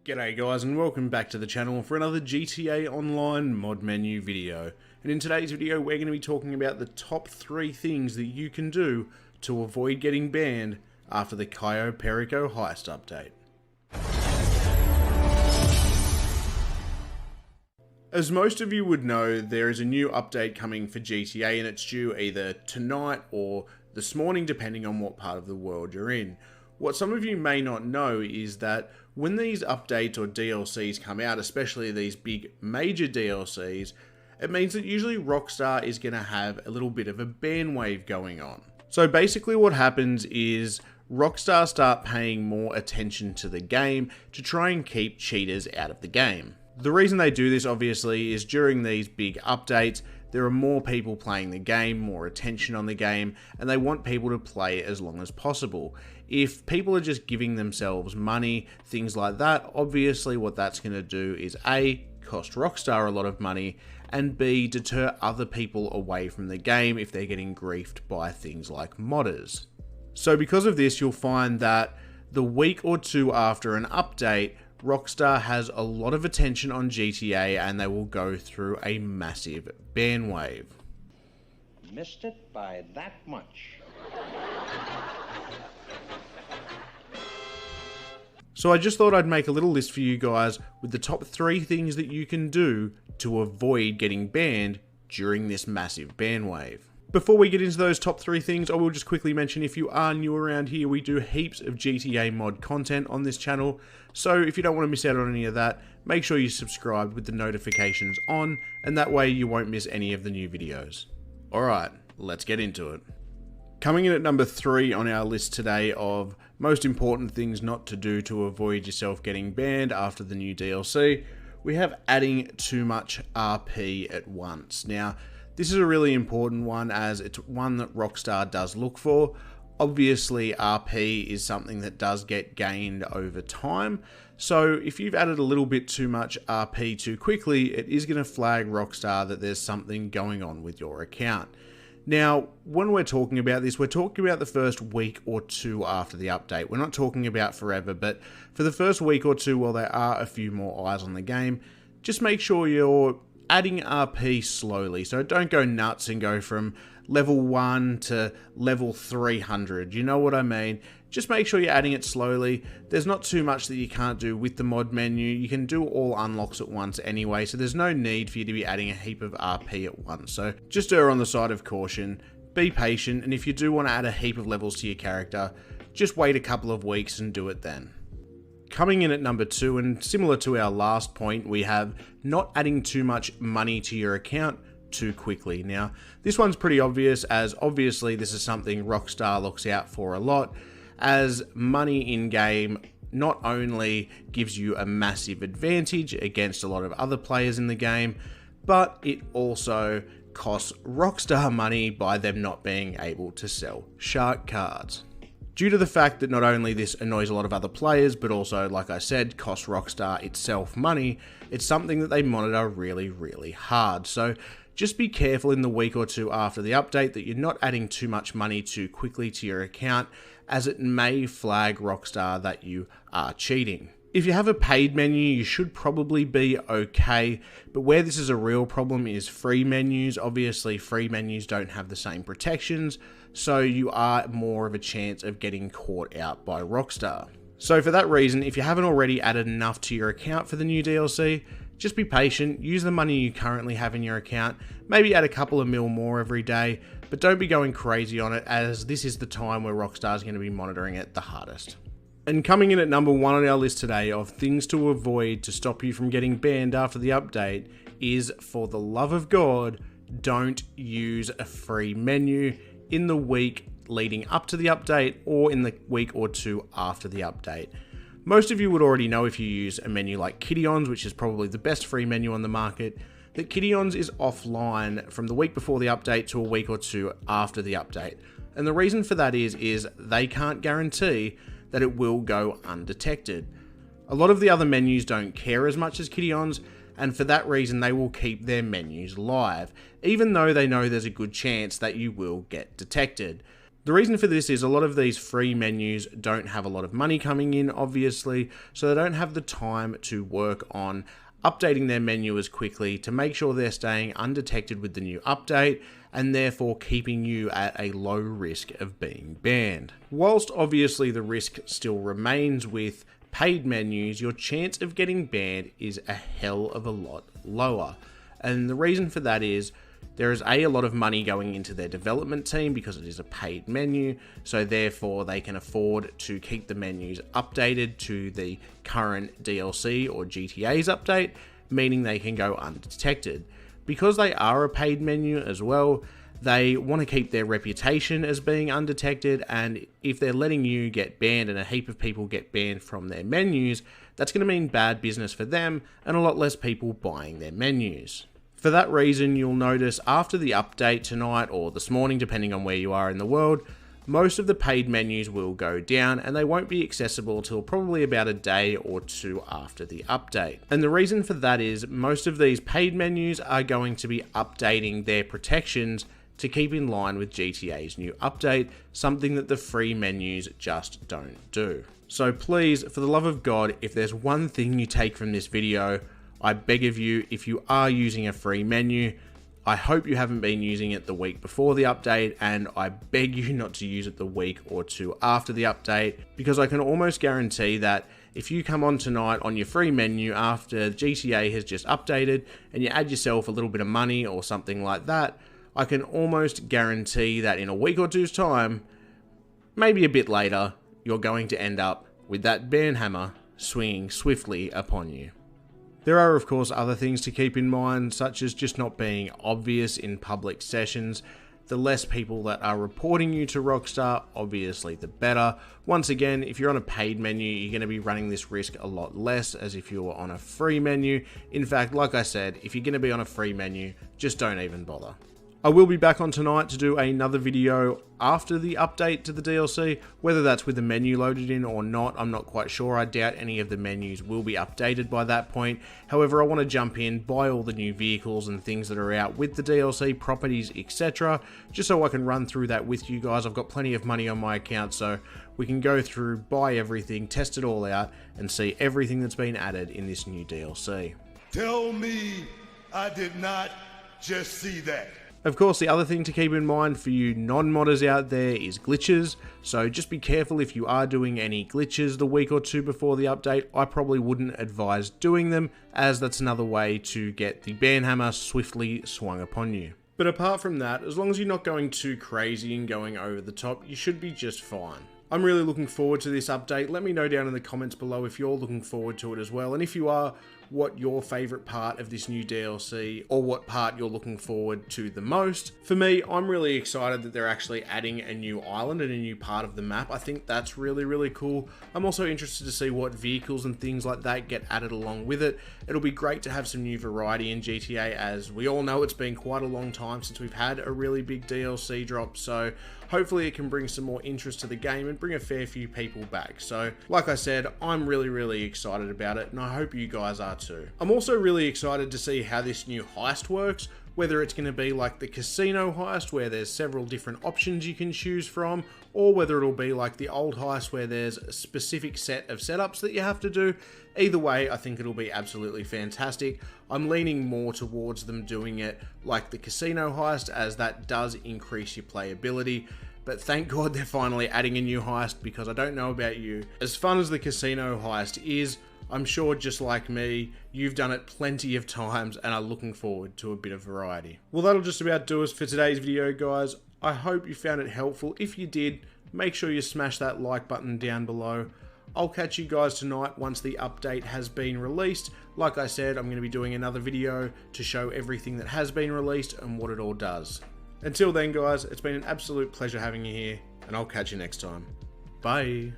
G'day guys and welcome back to the channel for another GTA Online mod menu video. And in today's video we're going to be talking about the top 3 things that you can do to avoid getting banned after the Cayo Perico heist update. As most of you would know, there is a new update coming for GTA and it's due either tonight or this morning depending on what part of the world you're in. What some of you may not know is that when these updates or DLCs come out, especially these big major DLCs, it means that usually Rockstar is going to have a little bit of a ban wave going on. So basically what happens is Rockstar start paying more attention to the game to try and keep cheaters out of the game. The reason they do this obviously is during these big updates, there are more people playing the game, more attention on the game, and they want people to play as long as possible. If people are just giving themselves money, things like that, obviously what that's going to do is A, cost Rockstar a lot of money, and B, deter other people away from the game if they're getting griefed by things like modders. So because of this, you'll find that the week or two after an update, Rockstar has a lot of attention on GTA and they will go through a massive ban wave. Missed it by that much. So I just thought I'd make a little list for you guys with the top 3 things that you can do to avoid getting banned during this massive ban wave. Before we get into those top 3 things, I will just quickly mention if you are new around here, we do heaps of GTA mod content on this channel. So if you don't want to miss out on any of that, make sure you subscribe with the notifications on, and that way you won't miss any of the new videos. Alright, let's get into it. Coming in at number 3 on our list today of most important things not to do to avoid yourself getting banned after the new DLC, we have adding too much RP at once. Now, this is a really important one as it's one that Rockstar does look for. Obviously, RP is something that does get gained over time. So if you've added a little bit too much RP too quickly, it is going to flag Rockstar that there's something going on with your account. Now, when we're talking about this, we're talking about the first week or two after the update. We're not talking about forever, but for the first week or two, while there are a few more eyes on the game, just make sure you're adding RP slowly. So don't go nuts and go from level 1 to level 300. You know what I mean? Just make sure you're adding it slowly. There's not too much that you can't do with the mod menu. You can do all unlocks at once anyway, so there's no need for you to be adding a heap of RP at once. So just err on the side of caution, be patient, and if you do want to add a heap of levels to your character, just wait a couple of weeks and do it then. Coming in at number 2, and similar to our last point, we have not adding too much money to your account too quickly. Now, this one's pretty obvious, as obviously this is something Rockstar looks out for a lot, as money in-game not only gives you a massive advantage against a lot of other players in the game, but it also costs Rockstar money by them not being able to sell shark cards. Due to the fact that not only this annoys a lot of other players, but also, like I said, costs Rockstar itself money, it's something that they monitor really, really hard. So just be careful in the week or two after the update that you're not adding too much money too quickly to your account, as it may flag Rockstar that you are cheating. If you have a paid menu, you should probably be okay, but where this is a real problem is free menus. Obviously, free menus don't have the same protections, so you are more of a chance of getting caught out by Rockstar. So for that reason, if you haven't already added enough to your account for the new DLC, just be patient, use the money you currently have in your account, maybe add a couple of mil more every day, but don't be going crazy on it, as this is the time where Rockstar is going to be monitoring it the hardest. And coming in at number 1 on our list today of things to avoid to stop you from getting banned after the update is, for the love of God, don't use a free menu in the week leading up to the update or in the week or two after the update. Most of you would already know, if you use a menu like KIDDIONS, which is probably the best free menu on the market, that KIDDIONS is offline from the week before the update to a week or two after the update. And the reason for that is they can't guarantee that it will go undetected. A lot of the other menus don't care as much as KIDDIONS, and for that reason they will keep their menus live, even though they know there's a good chance that you will get detected. The reason for this is a lot of these free menus don't have a lot of money coming in, obviously, so they don't have the time to work on updating their menu as quickly to make sure they're staying undetected with the new update and therefore keeping you at a low risk of being banned. Whilst obviously the risk still remains with paid menus, your chance of getting banned is a hell of a lot lower. And the reason for that is there is a lot of money going into their development team because it is a paid menu, so therefore they can afford to keep the menus updated to the current DLC or GTA's update, meaning they can go undetected. Because they are a paid menu as well, they want to keep their reputation as being undetected, and if they're letting you get banned and a heap of people get banned from their menus, that's going to mean bad business for them and a lot less people buying their menus. For that reason, you'll notice after the update tonight or this morning, depending on where you are in the world, most of the paid menus will go down and they won't be accessible till probably about a day or two after the update. And the reason for that is most of these paid menus are going to be updating their protections to keep in line with GTA's new update, something that the free menus just don't do. So please, for the love of God, if there's one thing you take from this video, I beg of you, if you are using a free menu, I hope you haven't been using it the week before the update, and I beg you not to use it the week or two after the update, because I can almost guarantee that if you come on tonight on your free menu after GTA has just updated and you add yourself a little bit of money or something like that, I can almost guarantee that in a week or two's time, maybe a bit later, you're going to end up with that ban hammer swinging swiftly upon you. There are of course other things to keep in mind, such as just not being obvious in public sessions. The less people that are reporting you to Rockstar, obviously the better. Once again, if you're on a paid menu, you're going to be running this risk a lot less as if you were on a free menu. In fact, like I said, if you're going to be on a free menu, just don't even bother. I will be back on tonight to do another video after the update to the DLC. Whether that's with the menu loaded in or not, I'm not quite sure. I doubt any of the menus will be updated by that point. However, I want to jump in, buy all the new vehicles and things that are out with the DLC, properties, etc. Just so I can run through that with you guys. I've got plenty of money on my account, so we can go through, buy everything, test it all out, and see everything that's been added in this new DLC. Tell me I did not just see that. Of course, the other thing to keep in mind for you non-modders out there is glitches, so just be careful if you are doing any glitches the week or two before the update. I probably wouldn't advise doing them, as that's another way to get the ban hammer swiftly swung upon you. But apart from that, as long as you're not going too crazy and going over the top, you should be just fine. I'm really looking forward to this update. Let me know down in the comments below if you're looking forward to it as well, and if you are, what your favourite part of this new DLC, or what part you're looking forward to the most. For me, I'm really excited that they're actually adding a new island and a new part of the map. I think that's really, really cool. I'm also interested to see what vehicles and things like that get added along with it. It'll be great to have some new variety in GTA, as we all know it's been quite a long time since we've had a really big DLC drop, so hopefully it can bring some more interest to the game and bring a fair few people back. So, like I said, I'm really, really excited about it, and I hope you guys are too. I'm also really excited to see how this new heist works, whether it's going to be like the casino heist where there's several different options you can choose from, or whether it'll be like the old heist where there's a specific set of setups that you have to do. Either way, I think it'll be absolutely fantastic. I'm leaning more towards them doing it like the casino heist, as that does increase your playability. But thank God they're finally adding a new heist, because I don't know about you, as fun as the casino heist is, I'm sure just like me, you've done it plenty of times and are looking forward to a bit of variety. Well, that'll just about do us for today's video, guys. I hope you found it helpful. If you did, make sure you smash that like button down below. I'll catch you guys tonight once the update has been released. Like I said, I'm going to be doing another video to show everything that has been released and what it all does. Until then, guys, it's been an absolute pleasure having you here, and I'll catch you next time. Bye.